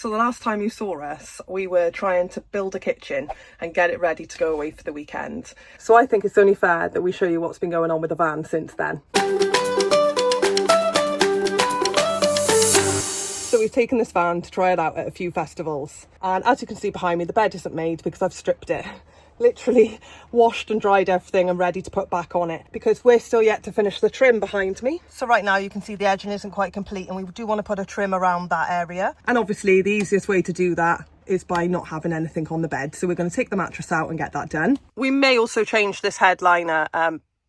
So the last time you saw us, we were trying to build a kitchen and get it ready to go away for the weekend. So I think it's only fair that we show you what's been going on with the van since then. So we've taken this van to try it out at a few festivals. And as you can see behind me, the bed isn't made because I've stripped it. Literally washed and dried everything and ready to put back on it because we're still yet to finish the trim behind me. So right now you can see the edging isn't quite complete and we do want to put a trim around that area. And obviously the easiest way to do that is by not having anything on the bed. So we're going to take the mattress out and get that done. We may also change this headliner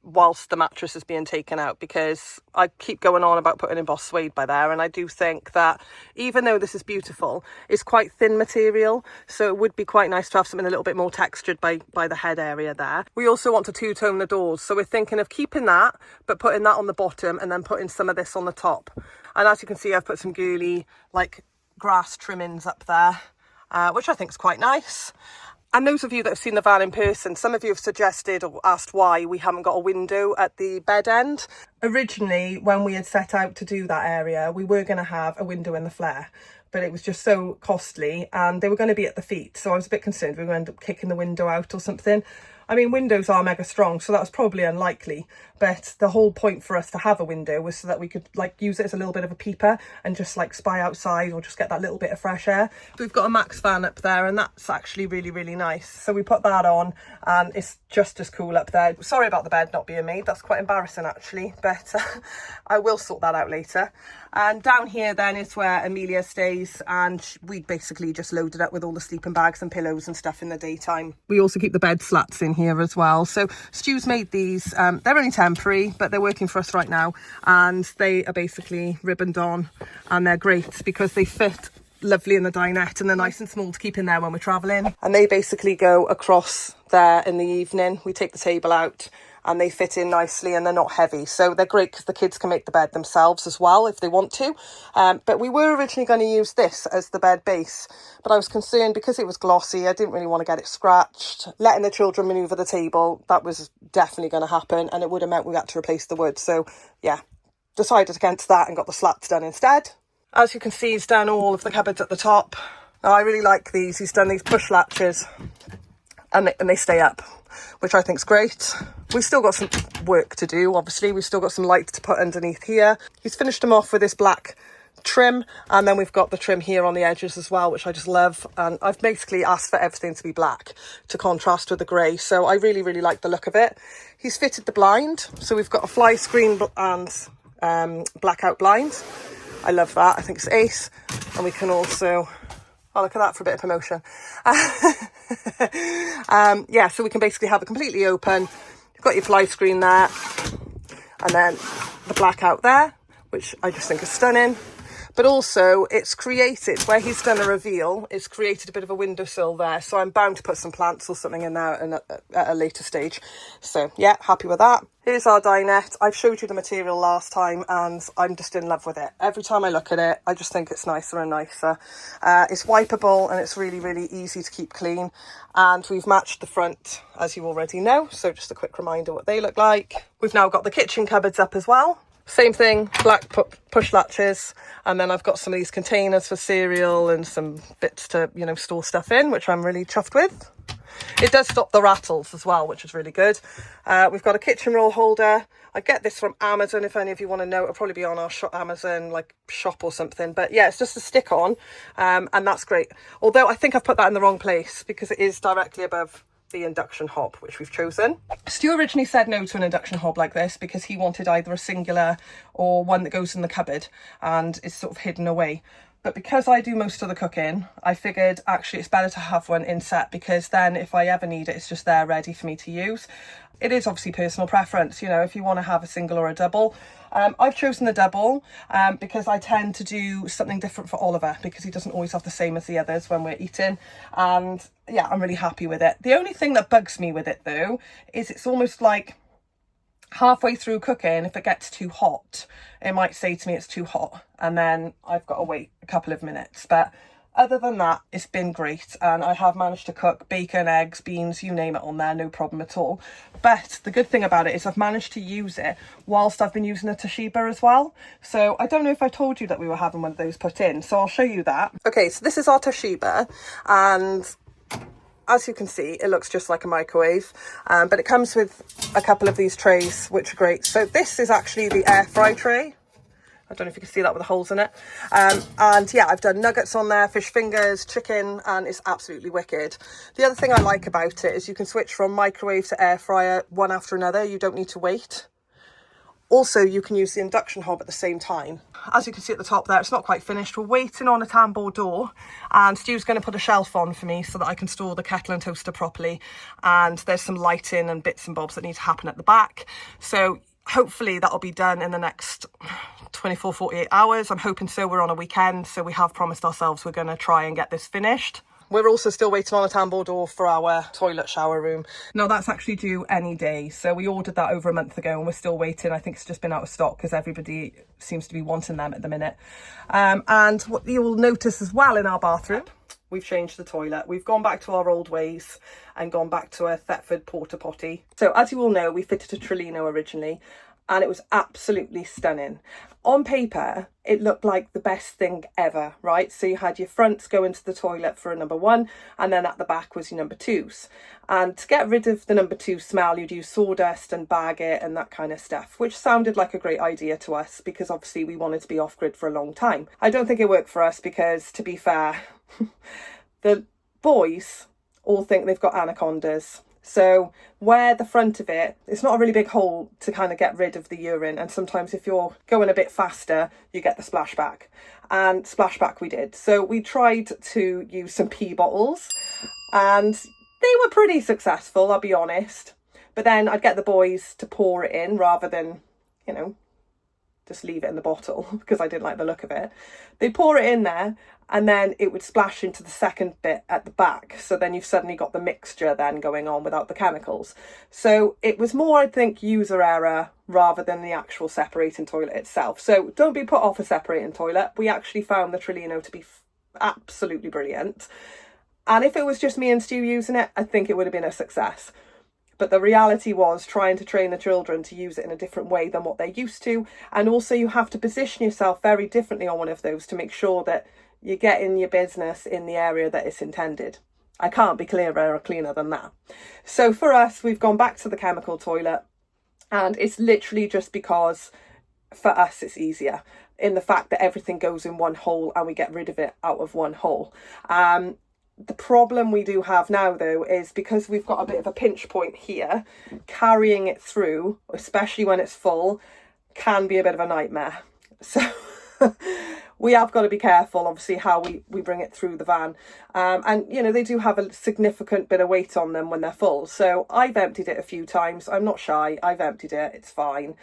whilst the mattress is being taken out because I keep going on about putting embossed suede by there, and I do think that even though this is beautiful, it's quite thin material, so it would be quite nice to have something a little bit more textured by the head area there. We also want to two-tone the doors, so we're thinking of keeping that but putting that on the bottom and then putting some of this on the top. And as you can see, I've put some girly like grass trimmings up there, which I think is quite nice. And those of you that have seen the van in person, some of you have suggested or asked why we haven't got a window at the bed end. Originally, when we had set out to do that area, we were going to have a window in the flare, but it was just so costly and they were going to be at the feet. So I was a bit concerned we were going to end up kicking the window out or something. I mean, windows are mega strong, so that was probably unlikely. But the whole point for us to have a window was so that we could like use it as a little bit of a peeper and just like spy outside or just get that little bit of fresh air. We've got a Max fan up there and that's actually really, really nice. So we put that on and it's just as cool up there. Sorry about the bed not being made. That's quite embarrassing actually, but I will sort that out later. And down here then is where Emilia stays, and we basically just loaded up with all the sleeping bags and pillows and stuff in the daytime. We also keep the bed slats in here as well. So Stu's made these, they're only temporary, but they're working for us right now. And they are basically ribboned on and they're great because they fit lovely in the dinette and they're nice and small to keep in there when we're travelling. And they basically go across there in the evening. We take the table out and they fit in nicely and they're not heavy. So they're great because the kids can make the bed themselves as well if they want to. But we were originally going to use this as the bed base, but I was concerned because it was glossy. I didn't really want to get it scratched. Letting the children manoeuvre the table, that was definitely going to happen, and it would have meant we had to replace the wood. So yeah, decided against that and got the slats done instead. As you can see, he's done all of the cupboards at the top. Now, I really like these. He's done these push latches and they stay up, which I think is great. We've still got some work to do, obviously. We've still got some lights to put underneath here. He's finished them off with this black trim, and then we've got the trim here on the edges as well, which I just love. And I've basically asked for everything to be black to contrast with the grey, so I really, really like the look of it. He's fitted the blind, so we've got a fly screen and blackout blind. I love that. I think it's ace. And we can also... Oh, look at that for a bit of promotion. Yeah, so we can basically have it completely open. You've got your fly screen there. And then the blackout there, which I just think is stunning. But also it's created, where he's done a reveal, it's created a bit of a windowsill there. So I'm bound to put some plants or something in there at a later stage. So yeah, happy with that. Here's our dinette. I've showed you the material last time and I'm just in love with it. Every time I look at it, I just think it's nicer and nicer. It's wipeable and it's really, really easy to keep clean. And we've matched the front, as you already know. So just a quick reminder what they look like. We've now got the kitchen cupboards up as well. Same thing, black push latches, and then I've got some of these containers for cereal and some bits to, you know, store stuff in, which I'm really chuffed with. It does stop the rattles as well, which is really good. We've got a kitchen roll holder. I get this from Amazon, if any of you want to know. It'll probably be on our Amazon like shop or something. But yeah, it's just a stick on, and that's great. Although I think I've put that in the wrong place because it is directly above the induction hob, which we've chosen. Stu originally said no to an induction hob like this because he wanted either a singular or one that goes in the cupboard and is sort of hidden away. But because I do most of the cooking, I figured actually it's better to have one inset because then if I ever need it, it's just there ready for me to use. It is obviously personal preference, you know, if you want to have a single or a double. I've chosen the double because I tend to do something different for Oliver because he doesn't always have the same as the others when we're eating. And yeah, I'm really happy with it. The only thing that bugs me with it though, is it's almost like halfway through cooking, if it gets too hot, it might say to me it's too hot. And then I've got to wait a couple of minutes. But Other than that, it's been great, and I have managed to cook bacon, eggs, beans, you name it on there, no problem at all. But the good thing about it is I've managed to use it whilst I've been using a Toshiba as well. So I don't know if I told you that we were having one of those put in, so I'll show you that. Okay, so this is our Toshiba, and as you can see, it looks just like a microwave, but it comes with a couple of these trays, which are great. So this is actually the air fry tray. I don't know if you can see that with the holes in it. And yeah, I've done nuggets on there, fish fingers, chicken, and it's absolutely wicked. The other thing I like about it is you can switch from microwave to air fryer one after another. You don't need to wait. Also, you can use the induction hob at the same time. As you can see at the top there, it's not quite finished. We're waiting on a tambour door, and Stu's going to put a shelf on for me so that I can store the kettle and toaster properly. And there's some lighting and bits and bobs that need to happen at the back. So hopefully that'll be done in the next 24, 48 hours. I'm hoping so. We're on a weekend, so we have promised ourselves we're going to try and get this finished. We're also still waiting on a tambour door for our toilet shower room. Now that's actually due any day. So we ordered that over a month ago and we're still waiting. I think it's just been out of stock because everybody seems to be wanting them at the minute. And what you'll notice as well in our bathroom, we've changed the toilet. We've gone back to our old ways and gone back to a Thetford porta potty. So as you all know, we fitted a Trillino originally, and it was absolutely stunning. On paper, it looked like the best thing ever, right? So you had your fronts go into the toilet for a number one, and then at the back was your number twos. And to get rid of the number two smell, you'd use sawdust and bag it and that kind of stuff, which sounded like a great idea to us because obviously we wanted to be off-grid for a long time. I don't think it worked for us because, to be fair, the boys all think they've got anacondas. So where the front of it, it's not a really big hole to kind of get rid of the urine. And sometimes if you're going a bit faster, you get the splashback. And splashback we did. So we tried to use some pee bottles and they were pretty successful, I'll be honest. But then I'd get the boys to pour it in rather than, you know, just leave it in the bottle because I didn't like the look of it. They pour it in there and then it would splash into the second bit at the back. So then you've suddenly got the mixture then going on without the chemicals. So it was more, I think, user error rather than the actual separating toilet itself. So don't be put off a separating toilet. We actually found the Trillino to be absolutely brilliant. And if it was just me and Stu using it, I think it would have been a success. But the reality was trying to train the children to use it in a different way than what they're used to. And also you have to position yourself very differently on one of those to make sure that you're getting your business in the area that it's intended. I can't be clearer or cleaner than that. So for us, we've gone back to the chemical toilet, and it's literally just because for us it's easier in the fact that everything goes in one hole and we get rid of it out of one hole. The problem we do have now, though, is because we've got a bit of a pinch point here, carrying it through, especially when it's full, can be a bit of a nightmare. So we have got to be careful, obviously, how we bring it through the van. And, you know, they do have a significant bit of weight on them when they're full. So I've emptied it a few times. I'm not shy. I've emptied it. It's fine.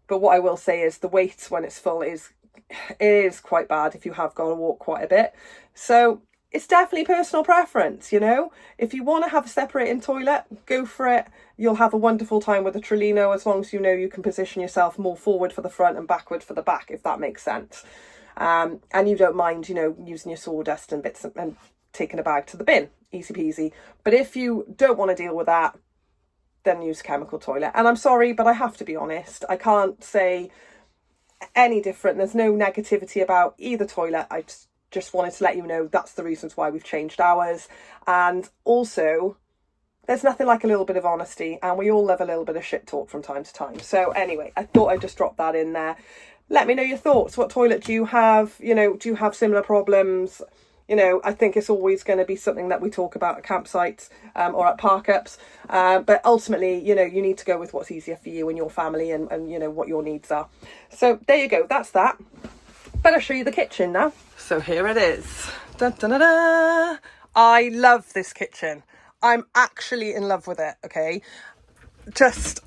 But what I will say is the weight when it's full is quite bad if you have got to walk quite a bit. So it's definitely personal preference, you know. If you want to have a separating toilet, go for it. You'll have a wonderful time with the Trillino as long as you know you can position yourself more forward for the front and backward for the back, if that makes sense. And you don't mind, you know, using your sawdust and bits and taking a bag to the bin. Easy peasy. But if you don't want to deal with that, then use a chemical toilet. And I'm sorry, but I have to be honest. I can't say any different. There's no negativity about either toilet. I just wanted to let you know that's the reasons why we've changed ours. And also, there's nothing like a little bit of honesty, and we all love a little bit of shit talk from time to time. So anyway, I thought I'd just drop that in there. Let me know your thoughts. What toilet do you have? You know, do you have similar problems? You know, I think it's always going to be something that we talk about at campsites or at park-ups. But ultimately, you know, you need to go with what's easier for you and your family and you know, what your needs are. So there you go. That's that. Better show you the kitchen now. So here it is. Dun, dun, dun, dun. I love this kitchen. I'm actually in love with it, okay? Just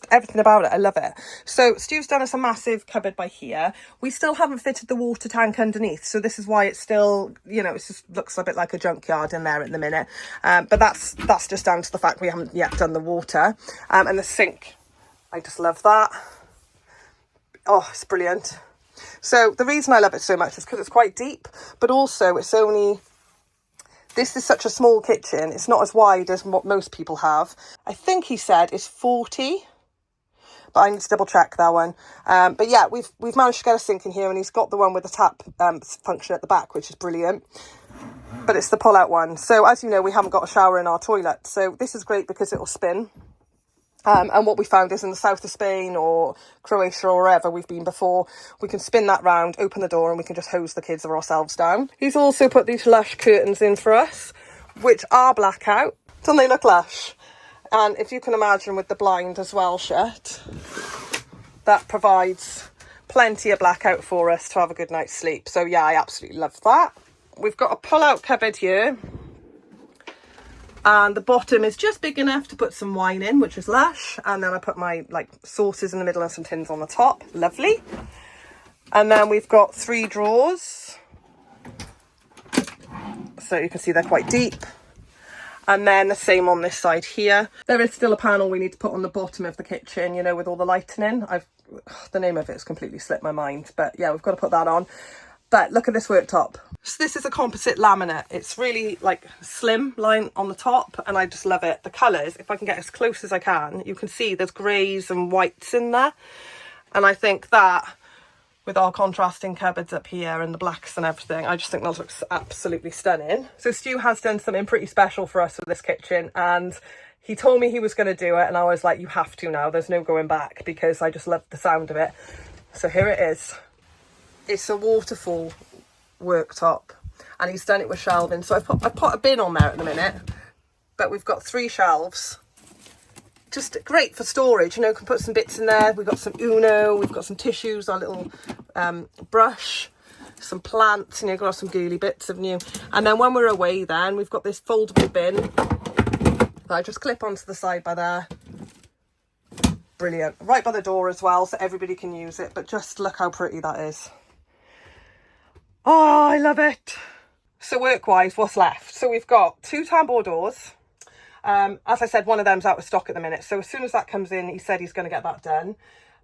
everything about it. I love it. So Stu's done us a massive cupboard by here. We still haven't fitted the water tank underneath. So this is why it's still, you know, it just looks a bit like a junkyard in there at the minute. But that's just down to the fact we haven't yet done the water. And the sink, I just love that. Oh, it's brilliant. So the reason I love it so much is because it's quite deep, but also it's only... This is such a small kitchen. It's not as wide as what most people have. I think he said it's 40, but I need to double check that one. But yeah, we've managed to get a sink in here, and he's got the one with the tap function at the back, which is brilliant. But it's the pull-out one. So as you know, we haven't got a shower in our toilet. So this is great because it'll spin. And what we found is in the south of Spain or Croatia or wherever we've been before, we can spin that round, open the door, and we can just hose the kids or ourselves down. He's also put these lush curtains in for us, which are blackout. Don't they look lush? And if you can imagine with the blind as well shut, that provides plenty of blackout for us to have a good night's sleep. So yeah, I absolutely love that. We've got a pull-out cupboard here. And the bottom is just big enough to put some wine in, which is lush. And then I put my sauces in the middle and some tins on the top. Lovely. And then we've got 3 drawers. So you can see they're quite deep. And then the same on this side here. There is still a panel we need to put on the bottom of the kitchen, you know, with all the lighting in. The name of it has completely slipped my mind. But yeah, we've got to put that on. But look at this worktop. So this is a composite laminate. It's really slim line on the top, and I just love it. The colours, if I can get as close as I can, you can see there's greys and whites in there. And I think that with our contrasting cupboards up here and the blacks and everything, I just think that looks absolutely stunning. So Stu has done something pretty special for us with this kitchen, and he told me he was going to do it, and I was like, you have to now. There's no going back, because I just love the sound of it. So here it is. It's a waterfall worktop, and he's done it with shelving. So I've put a bin on there at the minute, but we've got 3 shelves. Just great for storage, you know, can put some bits in there. We've got some Uno, we've got some tissues, our little brush, some plants, and you've got some girly bits of new. And then when we're away then, we've got this foldable bin that I just clip onto the side by there. Brilliant. Right by the door as well, so everybody can use it. But just look how pretty that is. Oh, I love it. So work-wise, what's left? So we've got 2 tambour doors. As I said, one of them's out of stock at the minute. So as soon as that comes in, he said he's going to get that done.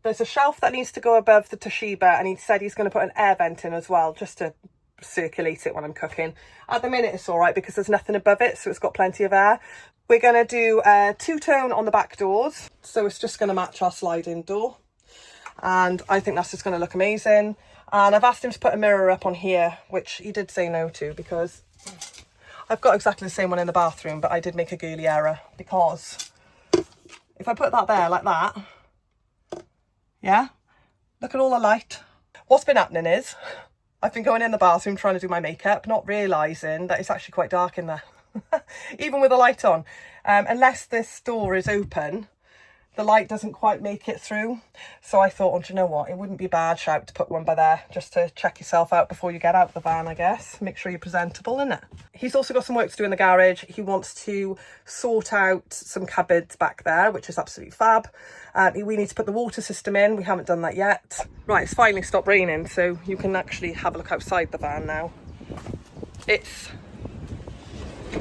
There's a shelf that needs to go above the Toshiba, and he said he's going to put an air vent in as well, just to circulate it when I'm cooking. At the minute, it's all right because there's nothing above it, so it's got plenty of air. We're going to do a 2-tone on the back doors. So it's just going to match our sliding door. And I think that's just going to look amazing. And I've asked him to put a mirror up on here, which he did say no to, because I've got exactly the same one in the bathroom, but I did make a girly error, because if I put that there like that, yeah, look at all the light. What's been happening is I've been going in the bathroom trying to do my makeup, not realising that it's actually quite dark in there, even with the light on. Unless this door is open, the light doesn't quite make it through. So I thought, oh, do you know what? It wouldn't be a bad shout to put one by there, just to check yourself out before you get out of the van, I guess. Make sure you're presentable, innit? He's also got some work to do in the garage. He wants to sort out some cupboards back there, which is absolutely fab. We need to put the water system in. We haven't done that yet. Right, it's finally stopped raining, so you can actually have a look outside the van now. It's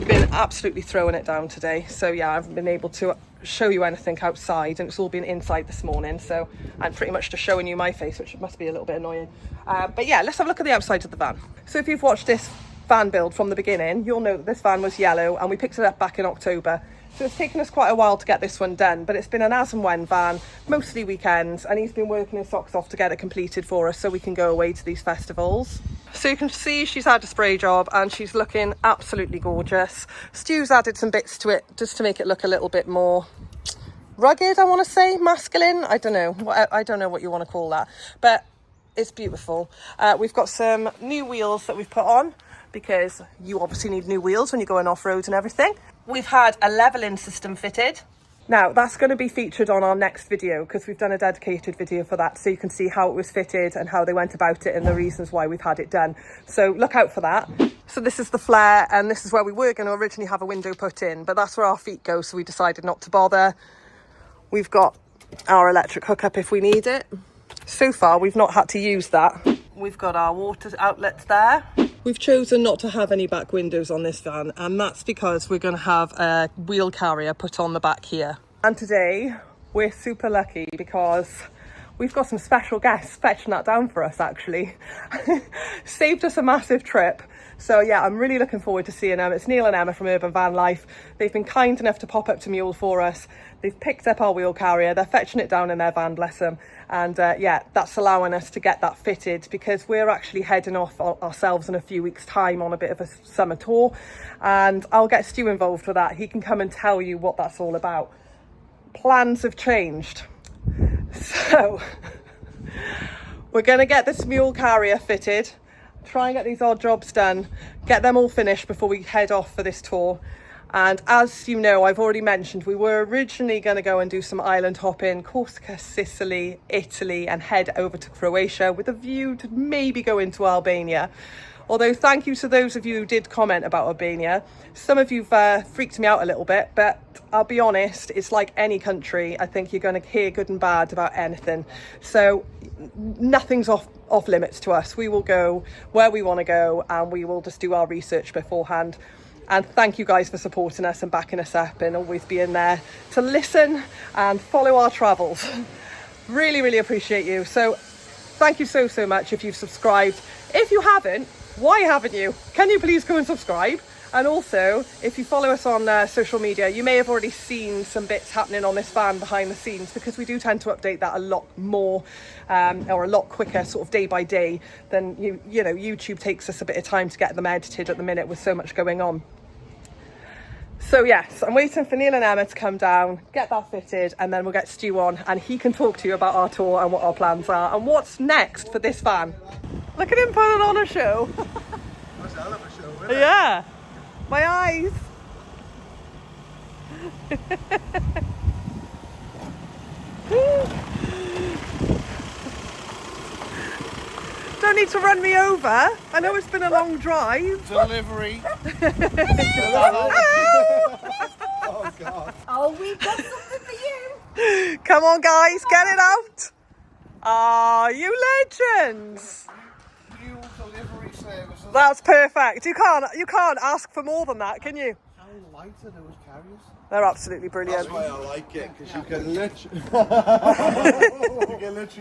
been absolutely throwing it down today. So yeah, I haven't been able to show you anything outside, and it's all been inside this morning, so I'm pretty much just showing you my face, which must be a little bit annoying. But yeah, let's have a look at the outside of the van. So if you've watched this van build from the beginning, you'll know that this van was yellow, and we picked it up back in October. So it's taken us quite a while to get this one done, but it's been an as and when van, mostly weekends, and he's been working his socks off to get it completed for us so we can go away to these festivals. So you can see she's had a spray job, and she's looking absolutely gorgeous. Stu's added some bits to it just to make it look a little bit more rugged, I want to say, masculine. I don't know what you want to call that, but it's beautiful. We've got some new wheels that we've put on, because you obviously need new wheels when you're going off-road and everything. We've had a levelling system fitted. Now, that's going to be featured on our next video, because we've done a dedicated video for that, so you can see how it was fitted and how they went about it and the reasons why we've had it done. So look out for that. So this is the flare, and this is where we were going to originally have a window put in, but that's where our feet go, so we decided not to bother. We've got our electric hookup if we need it. So far, we've not had to use that. We've got our water outlets there. We've chosen not to have any back windows on this van, and that's because we're going to have a wheel carrier put on the back here. And today we're super lucky because we've got some special guests fetching that down for us, actually. Saved us a massive trip. So yeah, I'm really looking forward to seeing them. It's Neil and Emma from Urban Van Life. They've been kind enough to pop up to Mule for us. They've picked up our wheel carrier. They're fetching it down in their van, bless them. And yeah, that's allowing us to get that fitted, because we're actually heading off ourselves in a few weeks' time on a bit of a summer tour. And I'll get Stu involved with that. He can come and tell you what that's all about. Plans have changed. So we're going to get this mule carrier fitted, try and get these odd jobs done, get them all finished before we head off for this tour. And as you know, I've already mentioned, we were originally going to go and do some island hopping, Corsica, Sicily, Italy, and head over to Croatia with a view to maybe go into Albania. Although thank you to those of you who did comment about Albania. Some of you've freaked me out a little bit, but I'll be honest, it's like any country. I think you're going to hear good and bad about anything. So nothing's off limits to us. We will go where we want to go, and we will just do our research beforehand. And thank you guys for supporting us and backing us up and always being there to listen and follow our travels. Really, really appreciate you. So thank you so much if you've subscribed. If you haven't, why haven't you? Can you please go and subscribe? And also, if you follow us on social media, you may have already seen some bits happening on this van behind the scenes, because we do tend to update that a lot more or a lot quicker, sort of day by day, than you know, YouTube takes us a bit of time to get them edited at the minute with so much going on. So yes, I'm waiting for Neil and Emma to come down, get that fitted, and then we'll get Stu on and he can talk to you about our tour and what our plans are and what's next for this van. Look at him putting on a show. That's a hell of a show, isn't it? Yeah, my eyes. Don't need to run me over. I know it's been a long drive. Delivery. Oh, God. Oh, we've got something for you. Come on, guys, get it out. Ah, you legends. New delivery services. That's perfect. You can't ask for more than that, can you? How light are those carriers? They're absolutely brilliant. That's why I like it, because you can literally,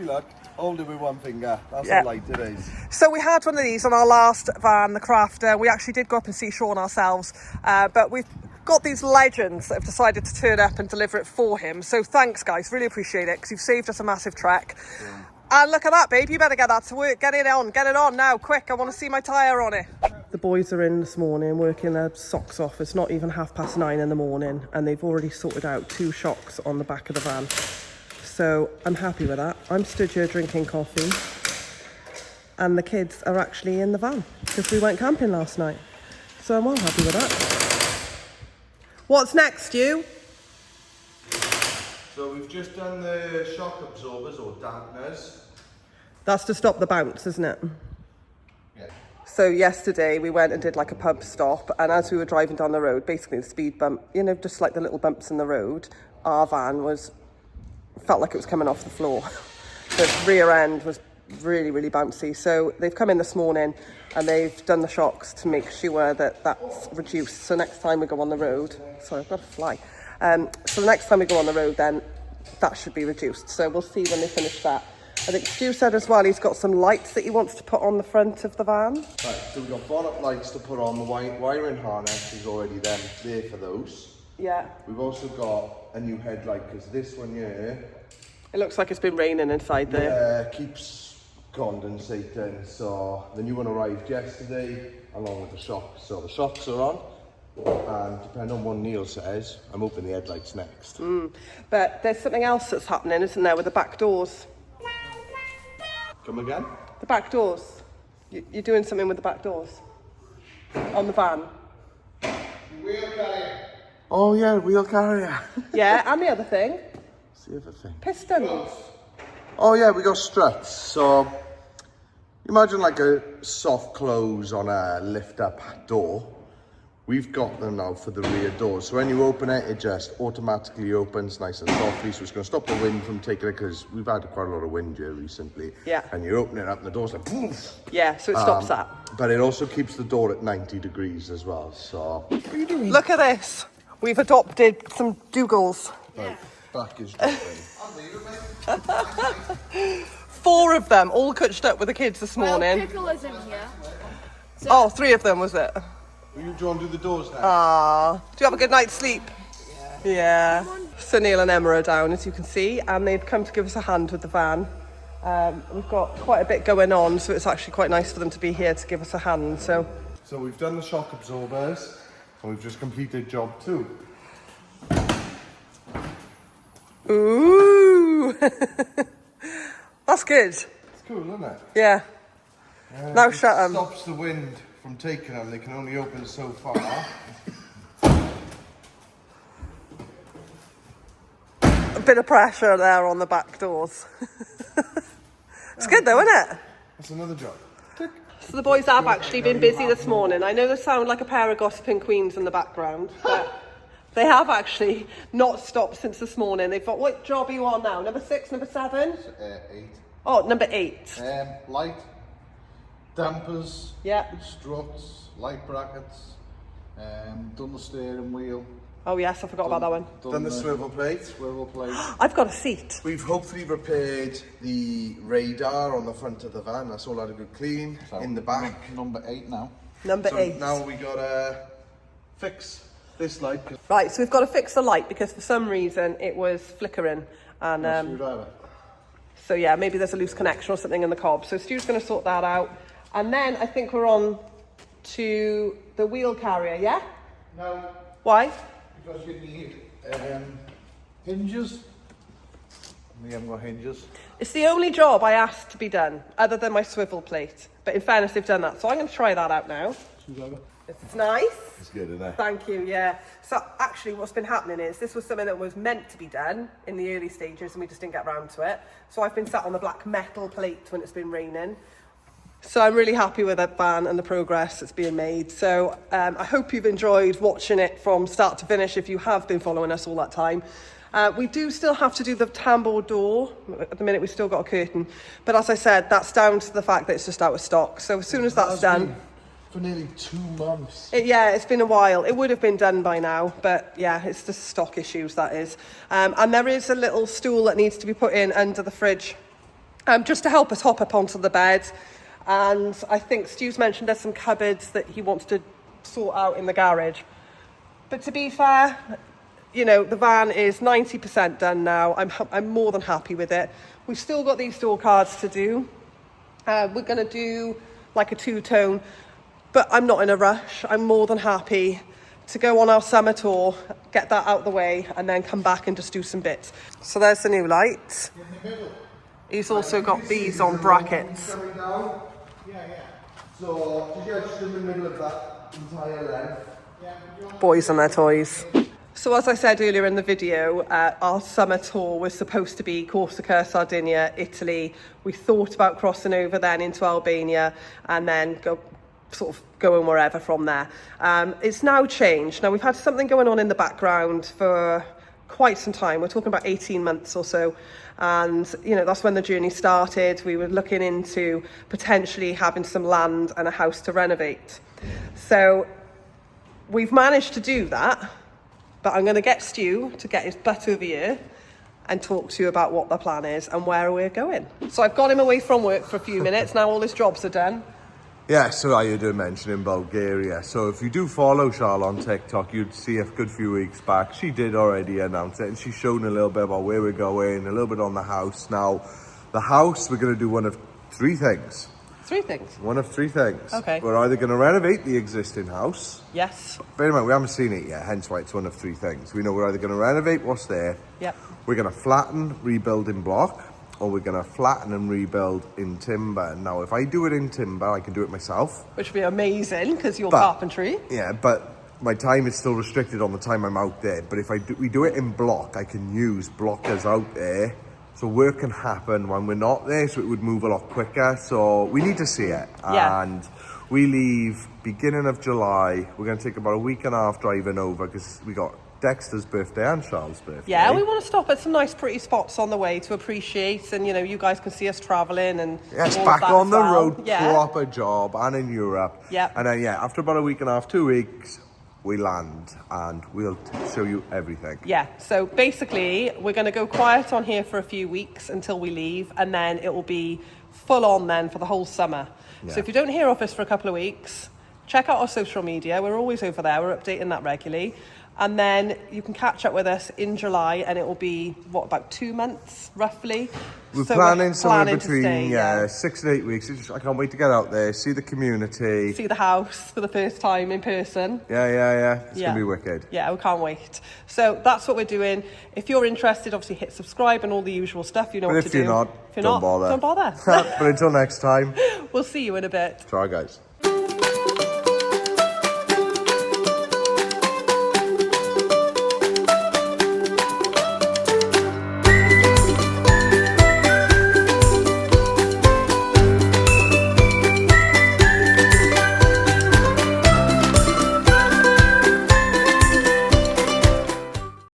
look, hold it with one finger. That's how light it is. So we had one of these on our last van, the Crafter. We actually did go up and see Sean ourselves, but we've got these legends that have decided to turn up and deliver it for him. So thanks, guys. Really appreciate it, because you've saved us a massive trek. Yeah. And look at that, babe. You better get that to work. Get it on now, quick. I want to see my tyre on it. The boys are in this morning working their socks off. It's not even 9:30 in the morning, and they've already sorted out 2 shocks on the back of the van. So I'm happy with that. I'm stood here drinking coffee, and the kids are actually in the van because we went camping last night. So I'm well happy with that. What's next, you? So we've just done the shock absorbers or dampeners. That's to stop the bounce, isn't it? Yeah. So yesterday we went and did like a pub stop, and as we were driving down the road, basically the speed bump, you know, just like the little bumps in the road, our van felt like it was coming off the floor. The rear end was really, really bouncy. So they've come in this morning and they've done the shocks to make sure that that's reduced. So next time we go on the road, sorry, I've got to fly. So the next time we go on the road, then that should be reduced. So we'll see when they finish that. I think Stu said as well he's got some lights that he wants to put on the front of the van. Right, so we've got bonnet lights to put on. The wiring harness is already there for those. Yeah. We've also got a new headlight, because this one here, it looks like it's been raining inside there. Keeps condensating. So the new one arrived yesterday along with the shocks. So the shocks are on. And depending on what Neil says, I'm hoping the headlight's next. But there's something else that's happening, isn't there, with the back doors? Come again? The back doors. You're doing something with the back doors on the van. Wheel carrier. Oh yeah, wheel carrier. Yeah, and the other thing. What's the other thing? Pistons. Oh yeah, we got struts. So imagine like a soft close on a lift up door. We've got them now for the rear doors. So when you open it, it just automatically opens nice and softly. So it's going to stop the wind from taking it, because we've had quite a lot of wind here recently. Yeah. And you open it up and the door's like, poof. Yeah, so it stops that. But it also keeps the door at 90 degrees as well. So what are you doing? Look at this. We've adopted some Dougals. Right. Back is dropping. 4 of them, all coached up with the kids this morning. Pickle is in here. Oh, 3 of them, was it? Do you want to do the doors now? Ah, do you have a good night's sleep? Yeah. So Neil and Emma are down, as you can see, and they've come to give us a hand with the van. We've got quite a bit going on, so it's actually quite nice for them to be here to give us a hand. So we've done the shock absorbers, and we've just completed job 2. ooh, that's good. It's cool, isn't it? Yeah. Now shut them. Stops the wind from taking them. They can only open so far. A bit of pressure there on the back doors. It's good though, isn't it? That's another job. So the boys have actually been busy this morning. I know they sound like a pair of gossiping queens in the background, but they have actually not stopped since this morning. They've got, what job are you on now? Number 6, number 7? 8. Oh, number 8. Light, dampers, Yeah. struts, light brackets, done the steering wheel. Oh yes, I forgot about that one. Done the swivel plate. I've got a seat. We've hopefully repaired the radar on the front of the van. That's all had a good clean. In the back. Number 8 now. Number 8. Now we got to fix this light. Right, so we've got to fix the light because for some reason it was flickering. And so yeah, maybe there's a loose connection or something in the cob. So Stu's going to sort that out. And then I think we're on to the wheel carrier, yeah? No, Why? because you need hinges. We haven't got hinges. It's the only job I asked to be done, other than my swivel plate. But in fairness, they've done that. So I'm going to try that out now. It's nice. It's good, isn't it? Thank you, yeah. So actually what's been happening is this was something that was meant to be done in the early stages and we just didn't get around to it. So I've been sat on the black metal plate when it's been raining. So I'm really happy with that van and the progress that's being made. So I hope you've enjoyed watching it from start to finish if you have been following us all that time. We do still have to do the tambour door. At the minute we've still got a curtain. But as I said, that's down to the fact that it's just out of stock. So as soon as that's done... For nearly 2 months. Yeah, it's been a while. It would have been done by now, but yeah, it's just stock issues, that is. And there is a little stool that needs to be put in under the fridge, just to help us hop up onto the bed. And I think Stu's mentioned there's some cupboards that he wants to sort out in the garage. But to be fair, you know, the van is 90% done now. I'm more than happy with it. We've still got these door cards to do. We're going to do like a 2-tone. But I'm not in a rush. I'm more than happy to go on our summer tour, get that out the way, and then come back and just do some bits. So there's the new light. He's also got these on brackets. So, just in the middle of that entire length. Boys and their toys. So as I said earlier in the video, our summer tour was supposed to be Corsica, Sardinia, Italy. We thought about crossing over then into Albania and then going wherever from there. It's now changed. Now we've had something going on in the background for quite some time. We're talking about 18 months or so. And, you know, that's when the journey started. We were looking into potentially having some land and a house to renovate. So we've managed to do that, but I'm going to get Stu to get his butt over here and talk to you about what the plan is and where we're going. So I've got him away from work for a few minutes. Now all his jobs are done. Yeah, so I did mention in Bulgaria. So if you do follow Charlotte on TikTok, you'd see a good few weeks back. She did already announce it and she's shown a little bit about where we're going, a little bit on the house. Now, the house, we're going to do one of 3 things. 3 things? One of 3 things. Okay. We're either going to renovate the existing house. Yes. Bear in mind, we haven't seen it yet, hence why it's one of 3 things. We know we're either going to renovate what's there. Yep. We're going to flatten, rebuild in block. Or we're going to flatten and rebuild in timber. Now, if I do it in timber, I can do it myself. Which would be amazing, because you're carpentry. Yeah, but my time is still restricted on the time I'm out there. But if we do it in block, I can use blockers out there. So work can happen when we're not there, so it would move a lot quicker. So we need to see it. Yeah. And we leave beginning of July. We're going to take about a week and a half driving over because we got Dexter's birthday and Charles' birthday. Yeah, we want to stop at some nice pretty spots on the way to appreciate, and you know, you guys can see us travelling and yes, all back of that on the well. road, yeah. proper job, and in Europe. Yeah. And then after about a week and a half, 2 weeks, we land and we'll show you everything. Yeah, so basically we're going to go quiet on here for a few weeks until we leave, and then it will be full on then for the whole summer. Yeah. So if you don't hear of us for a couple of weeks, check out our social media. We're always over there. We're updating that regularly. And then you can catch up with us in July, and it will be, about 2 months, roughly? We're So planning somewhere planning to between stay, 6 and 8 weeks. I can't wait to get out there, see the community. see the house for the first time in person. Yeah. It's Yeah. going to be wicked. Yeah, we can't wait. So that's what we're doing. If you're interested, obviously hit subscribe and all the usual stuff. You know But what to if do. you're not, If you're don't not, bother. don't bother. But until next time, We'll see you in a bit. try guys.